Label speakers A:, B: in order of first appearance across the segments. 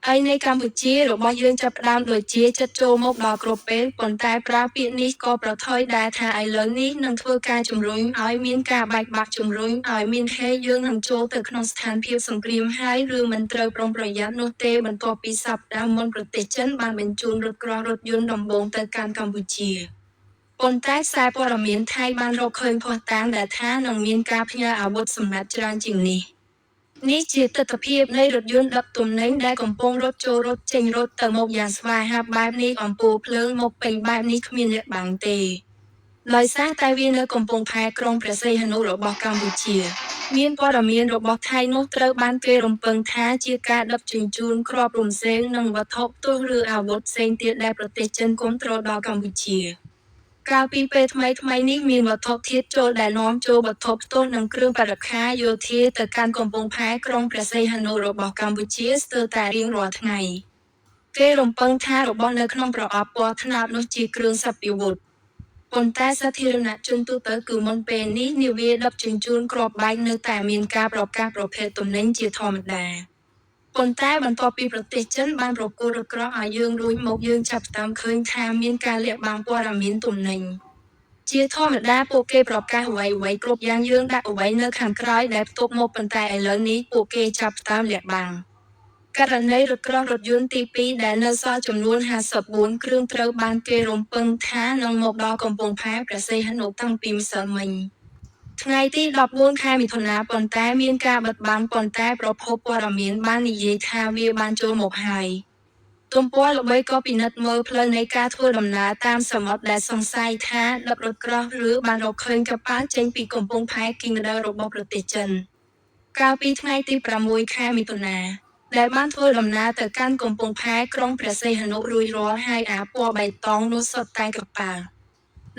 A: ហើយនៃកម្ពុជារបស់យើងចាប់ផ្ដើមដូចជាចិត្តចូលមកដល់គ្រប់ពេលប៉ុន្តែប្រើពាក្យនេះក៏ប្រថុយដែរថាឥឡូវនេះនឹងធ្វើការជំរុញឲ្យមានការបែកបាក់ជំរុញឲ្យមានហេតុយើងនឹងចូលទៅក្នុងស្ថានភាពសង្គ្រាមហើយឬមិនត្រូវប្រុងប្រយ័ត្ននោះទេបន្ទាប់ពីសប្តាហ៍មុនប្រទេសចិនបានបញ្ជូនរថក្រោះរថយន្តដំបូងទៅកាន់កម្ពុជាប៉ុន្តែខ្សែព័ត៌មានថៃបានរកឃើញភស្តុតាងដែលថានឹងមានការផ្ញើអាវុធសម្រាប់ច្រើនជាងនេះនេះជាទស្សនវិជ្ជានៃរថយន្តដឹកទំនិញដែលកំពុងរត់ចូលរត់ចេញរត់ទៅមុខយ៉ាងស្វាហាប់បែបនេះអំពូលភ្លើងមកពេញបែបនេះគ្មានលាក់បាំងទេដោយសារតែវានៅកំពង់ផែក្រុងព្រះសីហនុរបស់កម្ពុជាមានព័ត៌មានរបស់ថៃនោះត្រូវបានគេរំពឹងថាជាការដឹកជញ្ជូនគ្រាប់រំសេងនិងវត្ថុផ្ទុះឬអាវុធផ្សេងទៀតដែលប្រទេសចិនគាំទ្រដល់កម្ពុជាកាលពីពេលថ្មីនេះមានវត្ថុធាតុចូលដែលនាំចូលវត្ថុផ្ទុះនិងគ្រឿងបរិក្ខារយោធាទៅកាន់កំពង់ផែក្រុងព្រះសីហនុរបស់កម្ពុជាស្ទើរតែរៀងរាល់ថ្ងៃគេរំពឹងថារបស់នៅក្នុងប្រអប់ពណ៌ត្នោតនោះជាគ្រឿងសព្វវុធប៉ុន្តែសាធារណជនទូទៅគឺមុនពេលនេះនាវាដឹកជញ្ជូនគ្រាប់បែកនៅតែមានការប្រកាសប្រភេទទំនិញជាធម្មតាប៉ុន្តែបន្ទាប់ពីប្រទេសចិនបានប្រគល់រថក្រោះឲ្យយើងរួចមកយើងចាប់ផ្ដើមឃើញថាមានការលាក់បាំងព័ត៌មានទំនិញជាធម្មតាពួកគេប្រកាសអ្វីៗគ្រប់យ៉ាងយើងដាក់អ្វីនៅខាងក្រោយដែលផ្ទុកមកប៉ុន្តែឥឡូវនេះពួកគេចាប់ផ្ដើមលាក់បាំងករណីរថក្រោះរថយន្តទី2ដែលនៅសល់ចំនួន54គ្រឿងត្រូវបានគេរំពឹងថានឹងមកដល់កំពង់ផែព្រះសីហនុតាំងពីម្សិលមិញថ្ងៃទី14ខែមិថុនាប៉ុន្តែមានការបិទបាំងប៉ុន្តែប្រភពព័ត៌មានបាននិយាយថាវាបានចូលមកហើយទំព័រល្បីក៏ពិនិត្យមើលផ្លូវនៃការធ្វើដំណើរតាមសមុទ្រដែលសង្ស័យថាដឹករថក្រោះឬបានរកឃើញកប៉ាល់ចេញពីកំពង់ផែគីងដឺរបស់ប្រទេសចិនកាលពីថ្ងៃទី6ខែមិថុនាដែលបានធ្វើដំណើរទៅកាន់កំពង់ផែក្រុងព្រះសីហនុរួចរាល់ហើយអាពណ៌បៃតងនោះសុទ្ធតែកប៉ាល់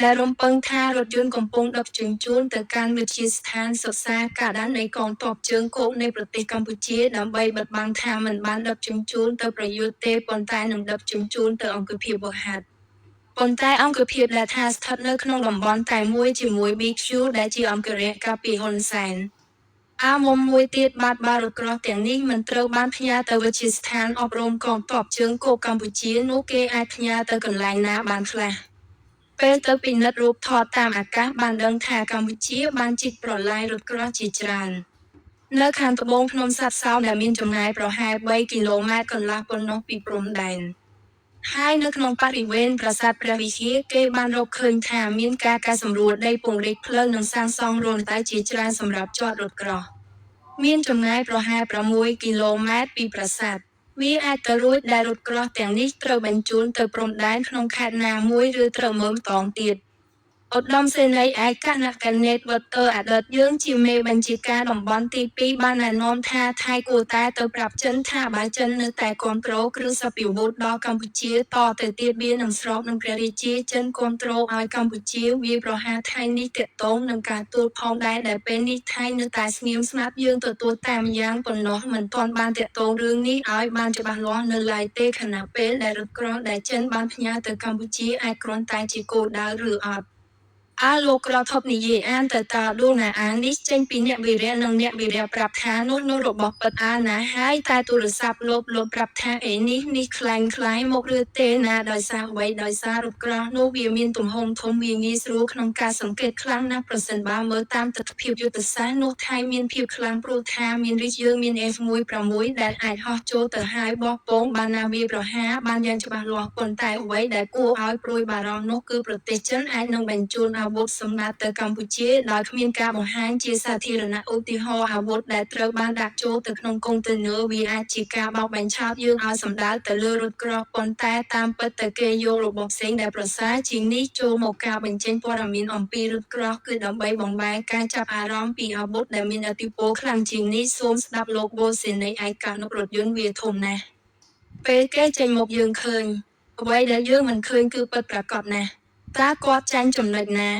A: ដែលរំពឹងថារថយន្តកំពុងដឹកជញ្ជូនទៅកាន់វិទ្យាស្ថានសិក្សាកាដាននៃកងទ័ពជើងគោកនៃប្រទេសកម្ពុជាដើម្បីបិទបាំងថាមិនបានដឹកជញ្ជូនទៅប្រយុទ្ធទេប៉ុន្តែនឹងដឹកជញ្ជូនទៅអង្គភាពវឹកហាត់ប៉ុន្តែអង្គភាពដែលថាស្ថិតនៅក្នុងតំបន់តែមួយជាមួយ BQ ដែលជាអង្គរៈកាពីហ៊ុនសែនមុំមួយទៀតបារថក្រោះទាំងនេះមិនត្រូវបានផ្ញើទៅវិទ្យាស្ថានអប់រំកងទ័ពជើងគោកកម្ពុជានោះគេអាចផ្ញើទៅកន្លែងណាបានខ្លះពេលទៅពិនិត្យរូបថតតាមអាកាសបានដឹងថាកម្ពុជាបានជីកប្រឡាយរថក្រោះជាច្រើននៅខាងត្បូងភ្នំសាត់សោមដែលមានចម្ងាយប្រហែល3គីឡូម៉ែត្រកន្លះប៉ុណ្ណោះពីព្រំដែនហើយនៅក្នុងបរិវេណប្រាសាទព្រះវិហារគេបានរកឃើញថាមានការកែសម្រួលដីពង្រីកផ្លូវនិងសាងសង់រនតែជាច្រើនសម្រាប់ចតរថក្រោះមានចម្ងាយប្រហែល6គីឡូម៉ែត្រពីប្រាសាទវាអាចទៅរួចដែលរថក្រោះទាំងនេះត្រូវបញ្ជូនទៅព្រំដែនក្នុងខេត្តណាមួយឬត្រូវមើលម្តងទៀតឧត្តមសេនីយ៍ឯកអគ្គនាយកដ្ឋអតីតយើងជាមេបញ្ជាការតំបន់ទី2បានណែនាំថាថៃគួរតែទៅប្រាប់ចិនថាបើចិននៅតែគ្រប់គ្រងគ្រឿងសព្វវុធដល់កម្ពុជាតទៅទៀតវានឹងស្របនឹងព្រះរាជាចិនគ្រប់គ្រងឲ្យកម្ពុជាវាប្រហារថៃនេះទាក់ទងនឹងការទូលផងដែរដែលពេលនេះថៃនៅតែស្ងៀមស្ងាត់យើងទទួលតាមយ៉ាងប៉ុណ្ណោះមិនទាន់បានទាក់ទងរឿងនេះឲ្យបានច្បាស់លាស់នៅឡើយទេខណៈពេលដែលរថក្រោះដែលចិនបានផ្ញើទៅកម្ពុជាអាចគ្រាន់តែជាគោលដៅឬអត់លោកក្រថប់និយាយអានទៅតើដួលណាអាននេះចេញពីអ្នកវិរៈនិងអ្នកវិរៈប្រាប់ថានោះរបស់ពិតអាណាហើយតែទូរស័ព្ទលោកប្រាប់ថានេះខ្លាញមកឬទេណាដោយសារអ្វីដោយសាររថក្រោះនោះវាមានទំហំធំវាងាយស្រួលក្នុងការសង្កេតខ្លាំងណាស់ប្រសិនបើមើលតាមទស្សនវិជ្ជាយុទ្ធសាស្ត្រនោះថៃមានភាពខ្លាំងព្រោះថាមានរីកយើងមាន F16 ដែលអាចហោះចូលទៅហើយបោះពងបានណាវាប្រហារបានយ៉ាងច្បាស់លាស់ប៉ុន្តែអ្វីដែលគួរឲ្យព្រួយបារម្ភនោះគឺប្រទេសចិនអាចនឹងបញ្ជូនអាវុធសម្រាប់ទៅកម្ពុជាដោយគ្មានការបង្ហាញជាសាធារណៈឧទាហរណ៍អាវុធដែលត្រូវបានដាក់ចូលទៅក្នុងកុងតឺន័រវាអាចជាការបោកបញ្ឆោតយើងឲ្យសម្ដៅទៅលើរថក្រោះប៉ុន្តែតាមពិតទៅគេយករបស់ផ្សេងដែលប្រសើរជាងនេះចូលមកការបញ្ចេញព័ត៌មានអំពីរថក្រោះគឺដើម្បីបំបែកការចាប់អារម្មណ៍ពីអាវុធដែលមានឥទ្ធិពលខ្លាំងជាងនេះសូមស្ដាប់លោកវ៉ូសេនីយ៍ឯកអនុរថយន្តវាធំណាស់ពេលគេចេញមកយើងឃើញអ្វីដែលយើងមិនឃើញគឺពិតប្រាកដណាស់តើគាត់ចាញ់ចំណុចណា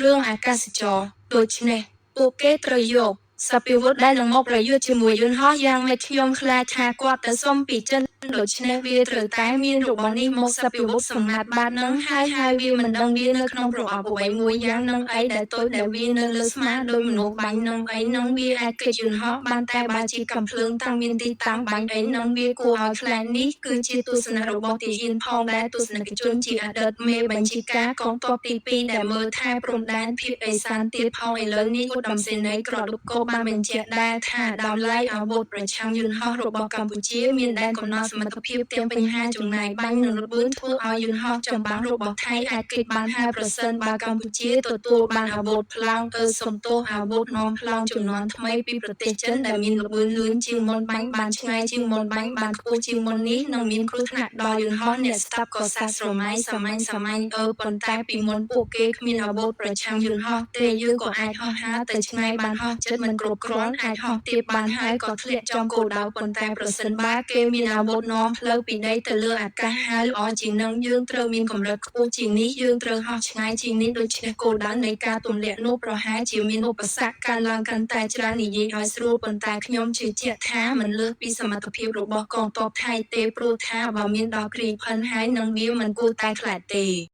A: រឿងអាកាសចរដូច្នេះពួកគេត្រូវយក សព្វវុធដែលនឹងមកប្រយុទ្ធជាមួយយន្តហោះយ៉ាងម៉េចខ្ញុំខ្លាចថាគាត់ទៅសុំពីចិនដូច្នេះវាត្រូវតែមានរបស់នេះមកសព្វវុធសម្ងាត់បាតនឹងហើយវាមិនដឹងវានៅក្នុងប្រអប់អ្វីមួយយ៉ាងនឹងអីដែលតូចដែលវានៅលើស្មាដោយមនុស្សបាញ់នឹងអីនឹងវាអាចគេចយន្តហោះបានតែបើជាកំភ្លើងតាំងមានទីតាំងបាញ់អីនឹងវាគួរឲ្យខ្លាចនេះគឺជាទស្សនៈរបស់ទាហានផងដែរទស្សនិកជនជាអតីតមេបញ្ជាការកងទ័ពទី2ដែលមើលថែព្រំដែនភាពអេសានទៀតផងឥឡូវនេះឧត្តមសេនីយ៍ក្រឌុបក៏បានបញ្ជាក់ដែរថាដោយឡែកអាវុធប្រឆាំងយន្តហោះរបស់កម្ពុជាមានដែនកំណត់សមត្ថភាពទាំងបញ្ហាចំណាយបាញ់និងរបួនធ្វើឲ្យយន្តហោះចម្បាំងរបស់ថៃអាចគេចបានហើយប្រសិនបើកម្ពុជាទទួលបានអាវុធប្លង់សំទោសអាវុធនាំប្លង់ចំនួនថ្មីពីប្រទេសចិនដែលមានល្បឿនលឿនជាងមុនបាញ់បានឆ្ងាយជាងមុនបាញ់បានខ្ពស់ជាងមុននេះនឹងមានគ្រោះថ្នាក់ដល់យន្តហោះអ្នកស្ដាប់ក៏សាកស្រមៃសាមញ្ញប៉ុន្តែពីមុនពួកគេគ្មានអាវុធប្រឆាំងយន្តហោះទេយើងក៏អាចហោះហើរទៅឆ្ងាយបានហោះចិត្តមិនគ្រប់គ្រាន់អាចហោះទាបបានហើយក៏ធ្លាក់ចំគោលដៅប៉ុន្តែប្រសិនបើគេមានអាវុធនាំផ្លូវពីដីទៅលើអាកាសហើយល្អជាងនឹងយើងត្រូវមានកម្រិតខ្ពស់ជាងនេះយើងត្រូវហោះឆ្ងាយជាងនេះដូច្នេះគោលដៅនៃការទម្លាក់នោះប្រហែលជាមានឧបសគ្គកើនឡើងកាន់តែច្រើននិយាយឲ្យស្រួលប៉ុន្តែខ្ញុំជឿជាក់ថាមិនលើសពីសមត្ថភាពរបស់កងទ័ពថៃទេព្រោះថាបើមានដល់គ្រីផិនហើយនឹងវាមិនគួរតែខ្លាចទេ